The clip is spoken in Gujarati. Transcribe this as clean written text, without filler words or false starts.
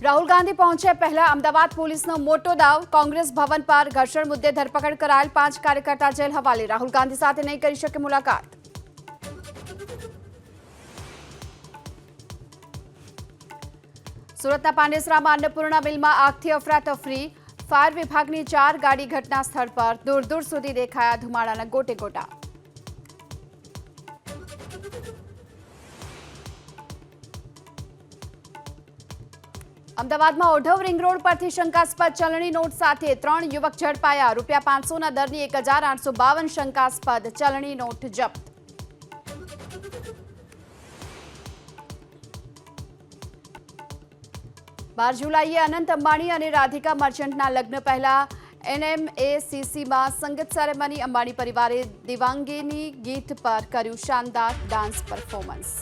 રાહુલ ગાંધી પહોંચ્યા પહેલા અમદાવાદ પોલીસનો મોટો દાવ। કોંગ્રેસ ભવન પર ઘર્ષણ મુદ્દે ધરપકડ કરાયેલ 5 કાર્યકર્તા જેલ હવાલે। રાહુલ ગાંધી સાથે નહીં કરી શકે મુલાકાત। સુરતના પાંડેસરામાં અન્નપૂર્ણા મિલમાં આગથી અફરાતફરી। ફાયર વિભાગની 4 ગાડી ઘટના સ્થળ પર। દૂર દૂર સુધી દેખાયા ધુમાડાના ગોટે ગોટા। અમદાવાદમાં ઓઢવ રિંગ રોડ પરથી શંકાસ્પદ ચલણી નોટ સાથે 3 યુવક ઝડપાયા। ₹500ના દરની 1852 શંકાસ્પદ ચલણી નોટ જપ્ત। 12 જુલાઈએ અનંત અંબાણી અને રાધિકા મર્ચન્ટના લગ્ન પહેલા NMACCમાં સંગીત સેરેમની। અંબાણી પરિવારે દિવાંગીની ગીત પર કર્યું શાનદાર ડાન્સ પરફોર્મન્સ।